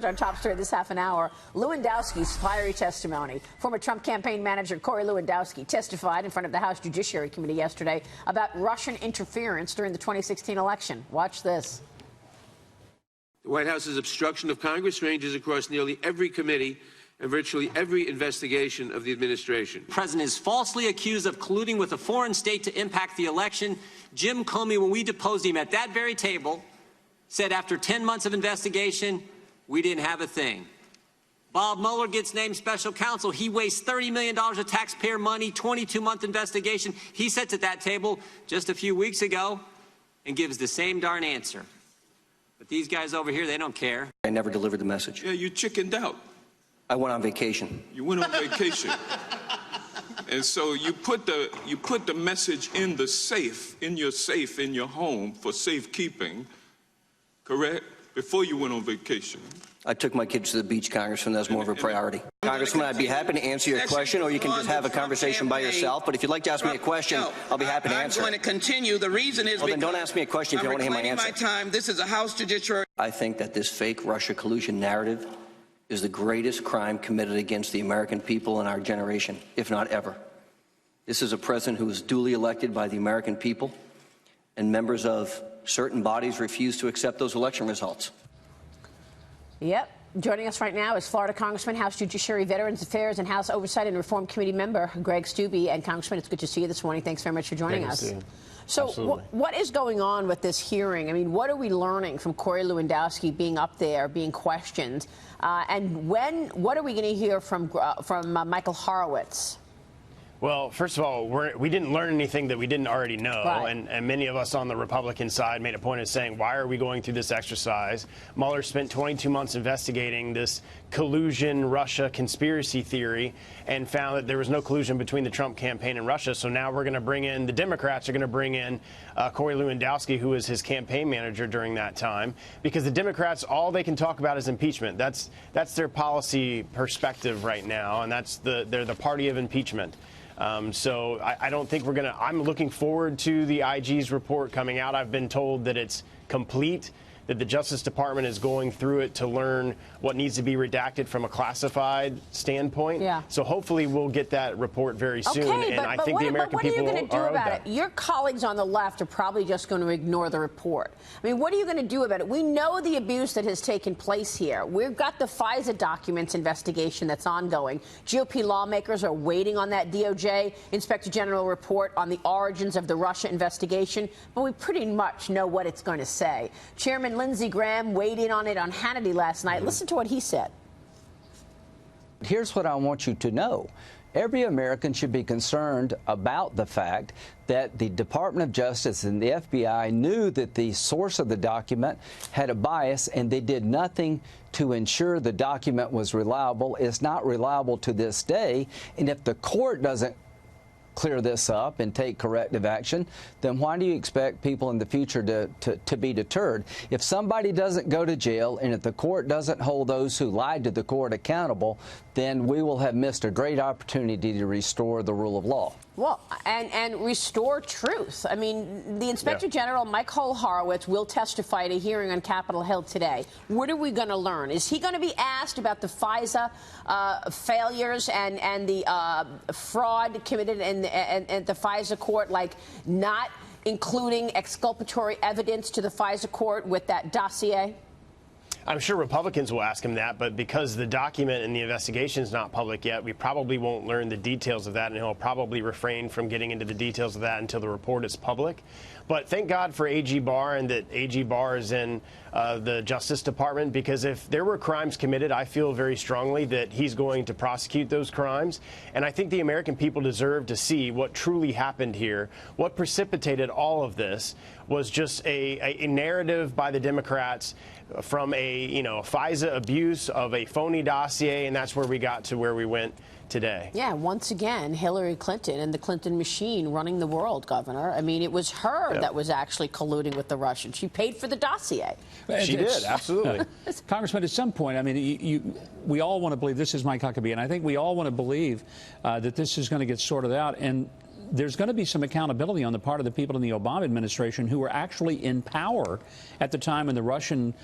Our top story this half an hour, Lewandowski's fiery testimony. Former Trump campaign manager Corey Lewandowski testified in front of the House Judiciary Committee yesterday about Russian interference during the 2016 election. Watch this. The White House's obstruction of Congress ranges across nearly every committee and virtually every investigation of the administration. The president is falsely accused of colluding with a foreign state to impact the election. Jim Comey, when we deposed him at that very table, said after 10 months of investigation, we didn't have a thing. Bob Mueller gets named special counsel. He wastes $30 million of taxpayer money, 22-month investigation. He sits at that table just a few weeks ago and gives the same darn answer. But these guys over here, they don't care. I never delivered the message. Yeah, you chickened out. I went on vacation. You went on vacation. And so you put the message in the safe, in your home for safekeeping, correct? Before you went on vacation. I took my kids to the beach, Congressman. That's more of a priority. Congressman, I'd be happy to answer your question, or you can just have a conversation by yourself. But if you'd like to ask me a question, I'll be happy to answer. I'm going to continue. The reason is then don't ask me a question if you don't want to hear my answer. My time. This is a House Judiciary. I think that this fake Russia collusion narrative is the greatest crime committed against the American people in our generation, if not ever. This is a president who was duly elected by the American people, and members of certain bodies refuse to accept those election results. Yep. Joining us right now is Florida Congressman, House Judiciary Veterans Affairs and House Oversight and Reform Committee member Greg Steube. And Congressman, it's good to see you this morning. Thanks very much for joining us. So what is going on with this hearing? I mean, what are we learning from Corey Lewandowski being up there, being questioned? And what are we going to hear from Michael Horowitz? Well, first of all, we didn't learn anything that we didn't already know, right. And many of us on the Republican side made a point of saying, why are we going through this exercise? Mueller spent 22 months investigating this collusion Russia conspiracy theory and found that there was no collusion between the Trump campaign and Russia. So now we're going to bring in, the Democrats are going to bring in Corey Lewandowski, who was his campaign manager during that time, because the Democrats, all they can talk about is impeachment. That's their policy perspective right now, and they're the party of impeachment. So I don't think I'm looking forward to the IG's report coming out. I've been told that it's complete, that the Justice Department is going through it to learn what needs to be redacted from a classified standpoint. Yeah. So hopefully we'll get that report very soon. Okay, and I think the American people what are you going to do about that. it? Your colleagues on the left are probably just going to ignore the report. I mean, what are you going to do about it? We know the abuse that has taken place here. We've got the FISA documents investigation that's ongoing. GOP lawmakers are waiting on that DOJ Inspector General report on the origins of the Russia investigation, but we pretty much know what it's going to say. Chairman Lindsey Graham weighed in on it on Hannity last night. Listen to what he said. Here's what I want you to know. Every American should be concerned about the fact that the Department of Justice and the FBI knew that the source of the document had a bias, and they did nothing to ensure the document was reliable. It's not reliable to this day, and if the court doesn't clear this up and take corrective action, then why do you expect people in the future to be deterred? If somebody doesn't go to jail and if the court doesn't hold those who lied to the court accountable, then we will have missed a great opportunity to restore the rule of law. Well, and restore truth. I mean, the Inspector General, Michael Horowitz, will testify at a hearing on Capitol Hill today. What are we going to learn? Is he going to be asked about the FISA failures and the fraud committed in the FISA court, like not including exculpatory evidence to the FISA court with that dossier? I'm sure Republicans will ask him that, but because the document and the investigation is not public yet, we probably won't learn the details of that, and he'll probably refrain from getting into the details of that until the report is public. But thank God for AG Barr and that AG Barr is in the Justice Department, because if there were crimes committed, I feel very strongly that he's going to prosecute those crimes. And I think the American people deserve to see what truly happened here. What precipitated all of this was just a narrative by the Democrats from a FISA abuse of a phony dossier, and that's where we got to where we went today. Yeah, once again, Hillary Clinton and the Clinton machine running the world, Governor. I mean, it was her that was actually colluding with the Russians. She paid for the dossier. She did, absolutely. Congressman, at some point, I mean, we all want to believe, this is Mike Huckabee, and I think we all want to believe that this is going to get sorted out. And there's going to be some accountability on the part of the people in the Obama administration who were actually in power at the time when the Russian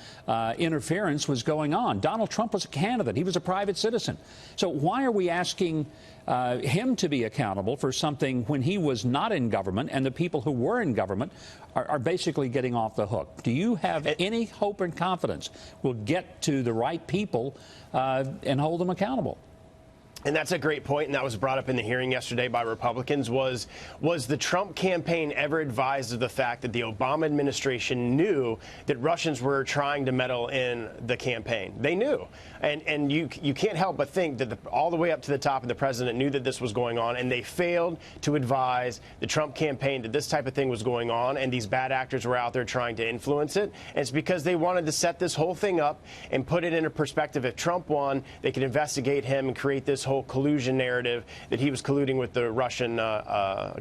interference was going on. Donald Trump was a candidate. He was a private citizen. So why are we asking him to be accountable for something when he was not in government and the people who were in government are basically getting off the hook? Do you have any hope and confidence we'll get to the right people and hold them accountable? And that's a great point, and that was brought up in the hearing yesterday by Republicans. Was the Trump campaign ever advised of the fact that the Obama administration knew that Russians were trying to meddle in the campaign? They knew. And you can't help but think that all the way up to the top of the president knew that this was going on, and they failed to advise the Trump campaign that this type of thing was going on, and these bad actors were out there trying to influence it. And it's because they wanted to set this whole thing up and put it into perspective. If Trump won, they could investigate him and create this whole collusion narrative that he was colluding with the Russian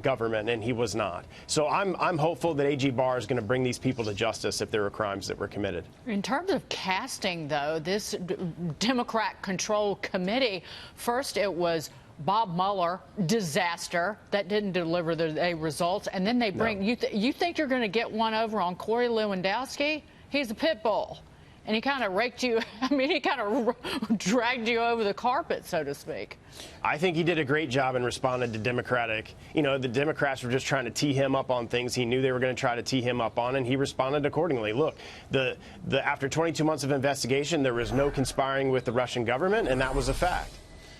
government, and he was not. So I'm hopeful that AG Barr is going to bring these people to justice if there were crimes that were committed. In terms of casting, though, this Democrat-controlled committee, first it was Bob Mueller, disaster, that didn't deliver the results, and then they bring, you think you're going to get one over on Corey Lewandowski? He's a pit bull. And he kind of raked you, I mean, he kind of dragged you over the carpet, so to speak. I think he did a great job and responded to Democratic. You know, the Democrats were just trying to tee him up on things he knew they were going to try to tee him up on, and he responded accordingly. Look, after 22 months of investigation, there was no conspiring with the Russian government, and that was a fact.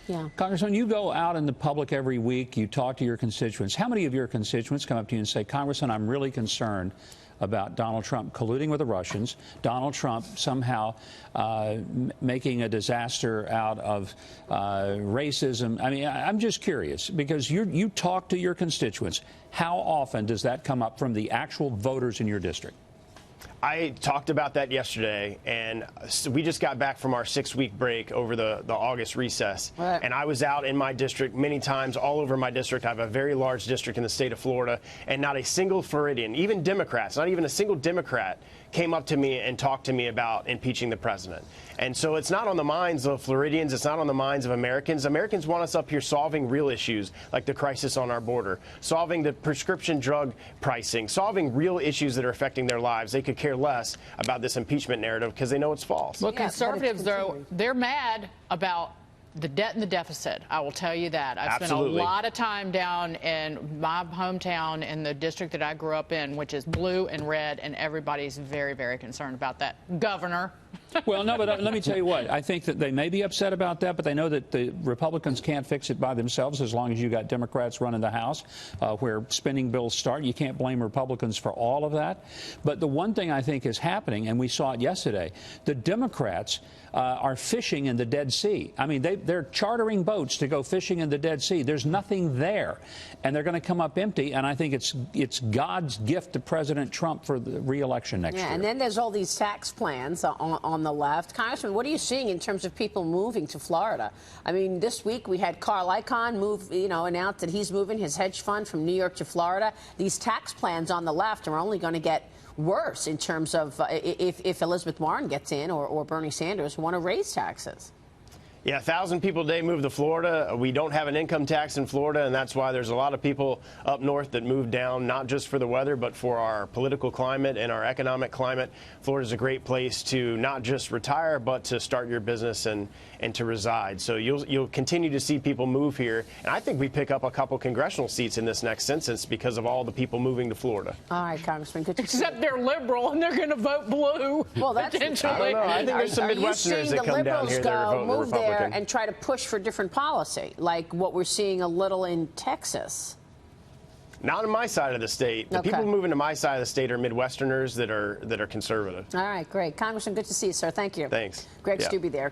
Yeah. Congressman, you go out in the public every week, you talk to your constituents. How many of your constituents come up to you and say, Congressman, I'm really concerned about Donald Trump colluding with the Russians, Donald Trump somehow making a disaster out of racism? I mean, I'm just curious, because you talk to your constituents. How often does that come up from the actual voters in your district? I talked about that yesterday, and we just got back from our 6-week break over the August recess. Right. And I was out in my district many times, all over my district. I have a very large district in the state of Florida, and not a single Floridian, even Democrats, not even a single Democrat, came up to me and talked to me about impeaching the president. And so it's not on the minds of Floridians. It's not on the minds of Americans. Americans want us up here solving real issues like the crisis on our border, solving the prescription drug pricing, solving real issues that are affecting their lives. They could care less about this impeachment narrative because they know it's false. Well, conservatives, though, they're mad about the debt and the deficit. I will tell you that. I've spent a lot of time down in my hometown in the district that I grew up in, which is blue and red, and everybody's very, very concerned about that. Governor. Well, no, but let me tell you what. I think that they may be upset about that, but they know that the Republicans can't fix it by themselves as long as you got Democrats running the House, where spending bills start. You can't blame Republicans for all of that. But the one thing I think is happening, and we saw it yesterday, the Democrats are fishing in the Dead Sea. I mean, they're chartering boats to go fishing in the Dead Sea. There's nothing there, and they're going to come up empty. And I think it's God's gift to President Trump for the re-election next year. And then there's all these tax plans on the left. Congressman, what are you seeing in terms of people moving to Florida? I mean, this week we had Carl Icahn announce that he's moving his hedge fund from New York to Florida. These tax plans on the left are only going to get worse in terms of if Elizabeth Warren gets in or Bernie Sanders want to raise taxes. Yeah, 1,000 people a day move to Florida. We don't have an income tax in Florida, and that's why there's a lot of people up north that move down, not just for the weather, but for our political climate and our economic climate. Florida's a great place to not just retire, but to start your business and to reside. So you'll continue to see people move here. And I think we pick up a couple congressional seats in this next census because of all the people moving to Florida. All right, Congressman, good to see Except they're liberal and they're going to vote blue. Well, that's potentially. I don't know. I think there's some Midwesterners that come down here that are voting Republican. And try to push for different policy, like what we're seeing a little in Texas. Not on my side of the state. The people moving to my side of the state are Midwesterners that are conservative. All right, great. Congressman, good to see you, sir. Thank you. Thanks. Greg Steube there.